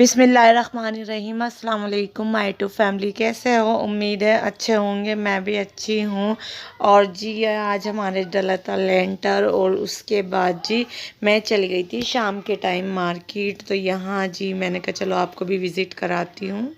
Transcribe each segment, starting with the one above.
बिस्मिल्लाहिर्रहमानिर्रहीम। अस्सलाम वालेकुम माय टू फैमिली। कैसे हो? उम्मीद है अच्छे होंगे। मैं भी अच्छी हूँ। और जी आज हमारे डला था लेंटर और उसके बाद जी मैं चली गई थी शाम के टाइम मार्केट। तो यहाँ जी मैंने कहा चलो आपको भी विज़िट कराती हूँ।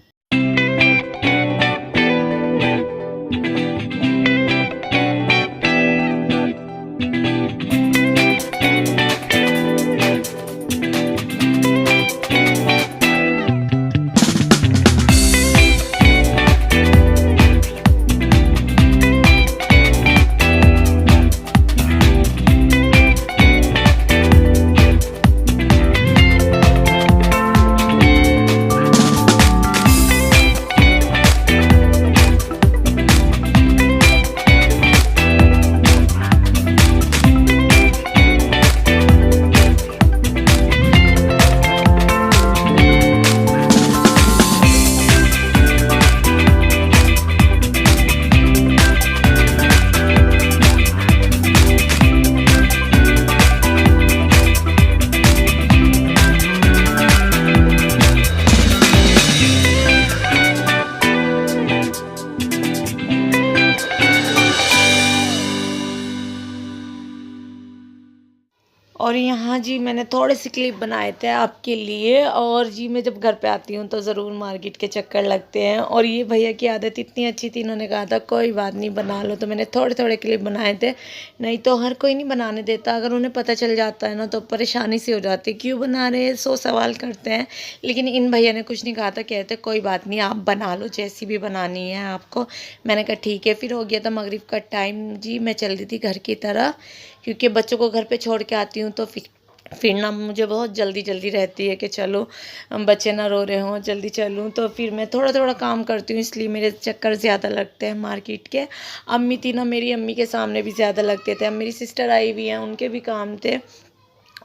और यहाँ जी मैंने थोड़े से क्लिप बनाए थे आपके लिए। और जी मैं जब घर पे आती हूँ तो ज़रूर मार्केट के चक्कर लगते हैं। और ये भैया की आदत इतनी अच्छी थी, इन्होंने कहा था कोई बात नहीं बना लो। तो मैंने थोड़े थोड़े क्लिप बनाए थे। नहीं तो हर कोई नहीं बनाने देता, अगर उन्हें पता चल जाता है ना तो परेशानी सी हो जाती है, क्यों बना रहे हैं, 100 सवाल करते हैं। लेकिन इन भैया ने कुछ नहीं कहा था, कहते कोई बात नहीं आप बना लो जैसी भी बनानी है आपको। मैंने कहा ठीक है। फिर हो गया था मगरिब का टाइम जी, मैं चल रही थी घर की तरह, क्योंकि बच्चों को घर पे छोड़ के आती हूँ तो फिर ना मुझे बहुत जल्दी जल्दी रहती है कि चलो बच्चे ना रो रहे हों, जल्दी चलूँ। तो फिर मैं थोड़ा थोड़ा काम करती हूँ, इसलिए मेरे चक्कर ज़्यादा लगते हैं मार्केट के। अम्मी थी ना, मेरी अम्मी के सामने भी ज़्यादा लगते थे। अब मेरी सिस्टर आई हुई हैं, उनके भी काम थे।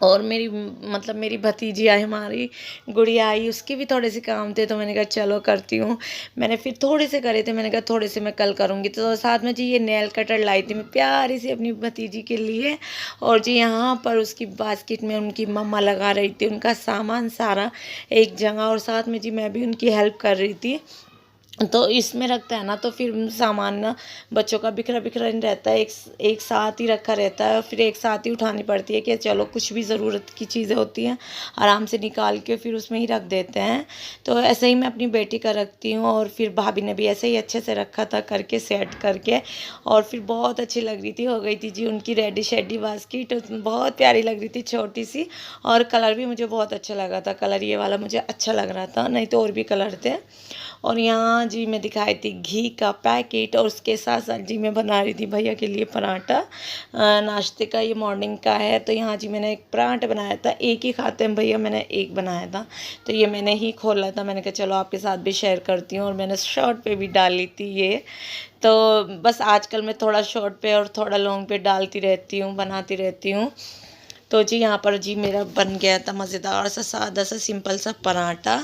और मेरी भतीजी आई, हमारी गुड़िया आई, उसके भी थोड़े से काम थे। तो मैंने कहा चलो करती हूँ। मैंने फिर थोड़े से करे थे, मैंने कहा थोड़े से मैं कल करूँगी। तो साथ में जी ये नेल कटर लाई थी मैं प्यारी सी अपनी भतीजी के लिए। और जी यहाँ पर उसकी बास्केट में उनकी मम्मा लगा रही थी उनका सामान सारा एक जगह, और साथ में जी मैं भी उनकी हेल्प कर रही थी। तो इसमें रखता है ना तो फिर सामान ना बच्चों का बिखरा बिखरा नहीं रहता है, एक साथ ही रखा रहता है। और फिर एक साथ ही उठानी पड़ती है कि चलो कुछ भी ज़रूरत की चीज़ें होती हैं आराम से निकाल के फिर उसमें ही रख देते हैं। तो ऐसे ही मैं अपनी बेटी का रखती हूँ। और फिर भाभी ने भी ऐसे ही अच्छे से रखा था करके सेट करके। और फिर बहुत अच्छी लग रही थी, हो गई थी जी उनकी रेडी शेडी बास्केट, बहुत प्यारी लग रही थी छोटी सी। और कलर भी मुझे बहुत अच्छा लगा था, कलर ये वाला मुझे अच्छा लग रहा था, नहीं तो और भी कलर थे। और यहाँ जी मैं दिखाई थी घी का पैकेट, और उसके साथ साथ जी मैं बना रही थी भैया के लिए पराठा। नाश्ते का ये मॉर्निंग का है। तो यहाँ जी मैंने एक पराठा बनाया था, एक ही खाते हैं भैया, मैंने एक बनाया था। तो ये मैंने ही खोला था, मैंने कहा चलो आपके साथ भी शेयर करती हूँ। और मैंने शॉर्ट पे भी डाली थी ये। तो बस आजकल मैं थोड़ा शॉर्ट पे और थोड़ा लॉन्ग पे डालती रहती हूँ, बनाती रहती हूँ। तो जी यहाँ पर जी मेरा बन गया था मज़ेदार सा सादा सा सिंपल सा पराठा।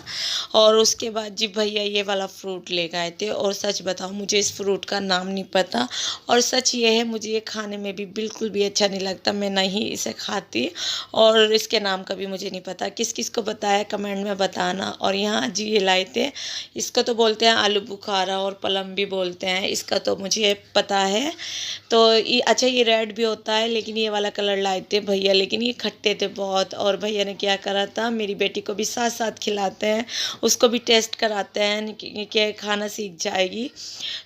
और उसके बाद जी भैया ये वाला फ्रूट ले गए थे। और सच बताओ मुझे इस फ्रूट का नाम नहीं पता, और सच ये है मुझे ये खाने में भी बिल्कुल भी अच्छा नहीं लगता, मैं नहीं इसे खाती। और इसके नाम का भी मुझे नहीं पता, किस किस को बताया कमेंट में बताना। और यहाँ जी ये लाए थे, इसको तो बोलते हैं आलू बुखारा और पलम भी बोलते हैं, इसका तो मुझे पता है। तो ये अच्छा ये रेड भी होता है, लेकिन ये वाला कलर लाए थे भैया, लेकिन ये खट्टे थे बहुत। और भैया ने क्या करा था, मेरी बेटी को भी साथ साथ खिलाते हैं, उसको भी टेस्ट कराते हैं कि खाना सीख जाएगी।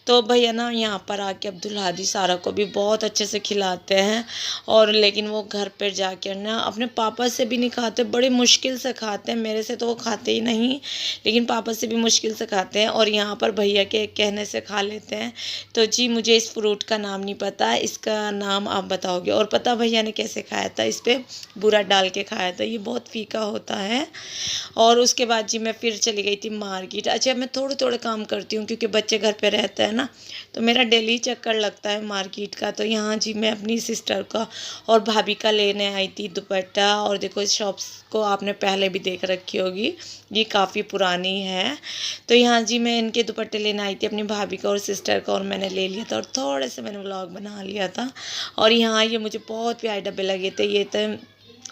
तो भैया ना यहाँ पर आके अब्दुल हादी सारा को भी बहुत अच्छे से खिलाते हैं। और लेकिन वो घर पर जाकर ना अपने पापा से भी नहीं खाते, बड़ी मुश्किल से खाते हैं, मेरे से तो वो खाते ही नहीं, लेकिन पापा से भी मुश्किल से खाते हैं। और यहाँ पर भैया के कहने से खा लेते हैं। तो जी मुझे इस फ्रूट का नाम नहीं पता, इसका नाम आप बताओगे। और पता भैया ने कैसे खाया था, इस पर बूरा डाल के खाया था, ये बहुत फीका होता है। और उसके बाद जी मैं फिर चली गई थी मार्केट। अच्छा मैं थोड़े थोड़े काम करती हूँ क्योंकि बच्चे घर पे रहते हैं ना, तो मेरा डेली चक्कर लगता है मार्केट का। तो यहाँ जी मैं अपनी सिस्टर का और भाभी का लेने आई थी दुपट्टा। और देखो इस शॉप्स को आपने पहले भी देख रखी होगी, ये काफ़ी पुरानी है। तो यहाँ जी मैं इनके दुपट्टे लेने आई थी अपनी भाभी का और सिस्टर का, और मैंने ले लिया था और थोड़े से मैंने व्लॉग बना लिया था। और यहाँ ये मुझे बहुत प्यारे डब्बे लगे थे, ये तो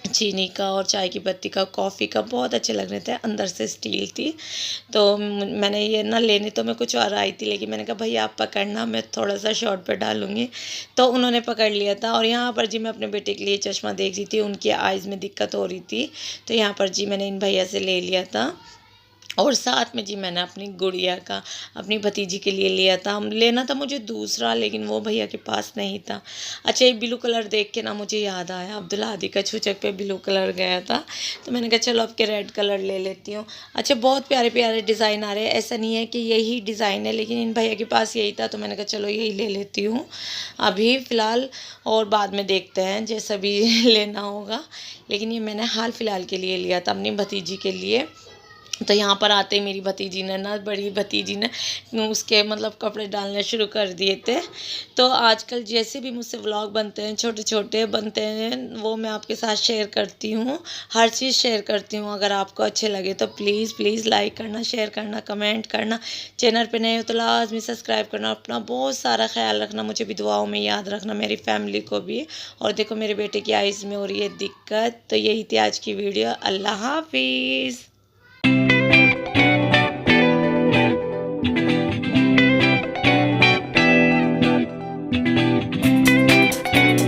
चीनी का और चाय की पत्ती का, कॉफ़ी का, बहुत अच्छे लग रहे थे। अंदर से स्टील थी। तो मैंने ये ना लेने तो मैं कुछ और आई थी, लेकिन मैंने कहा भैया आप पकड़ना, मैं थोड़ा सा शॉर्ट पे डालूँगी। तो उन्होंने पकड़ लिया था। और यहाँ पर जी मैं अपने बेटे के लिए चश्मा देख रही थी, उनकी आइज़ में दिक्कत हो रही थी। तो यहाँ पर जी मैंने इन भैया से ले लिया था। और साथ में जी मैंने अपनी गुड़िया का, अपनी भतीजी के लिए लिया था। लेना था मुझे दूसरा, लेकिन वो भैया के पास नहीं था। अच्छा, एक ब्लू कलर देख के ना मुझे याद आया, अब्दुल हादी का छूचक पे ब्लू कलर गया था, तो मैंने कहा चलो अब के रेड कलर ले लेती हूँ। अच्छा, बहुत प्यारे प्यारे डिज़ाइन आ रहे हैं, ऐसा नहीं है कि यही डिज़ाइन है, लेकिन इन भैया के पास यही था, तो मैंने कहा चलो यही ले लेती हूँ अभी फ़िलहाल, और बाद में देखते हैं जैसा भी लेना होगा। लेकिन ये मैंने हाल फ़िलहाल के लिए लिया था अपनी भतीजी के लिए। तो यहाँ पर आते ही मेरी भतीजी ने ना, बड़ी भतीजी ने उसके मतलब कपड़े डालने शुरू कर दिए थे। तो आजकल जैसे भी मुझसे व्लॉग बनते हैं, छोटे छोटे बनते हैं, वो मैं आपके साथ शेयर करती हूँ। हर चीज़ शेयर करती हूँ। अगर आपको अच्छे लगे तो प्लीज़ प्लीज़ लाइक करना, शेयर करना, कमेंट करना। चैनल पे नए हो तो लाजमी सब्सक्राइब करना। अपना बहुत सारा ख्याल रखना, मुझे भी दुआओं में याद रखना, मेरी फैमिली को भी। और देखो मेरे बेटे की आइज़ में हो रही है दिक्कत। तो यही थी आज की वीडियो। अल्लाह हाफिज़।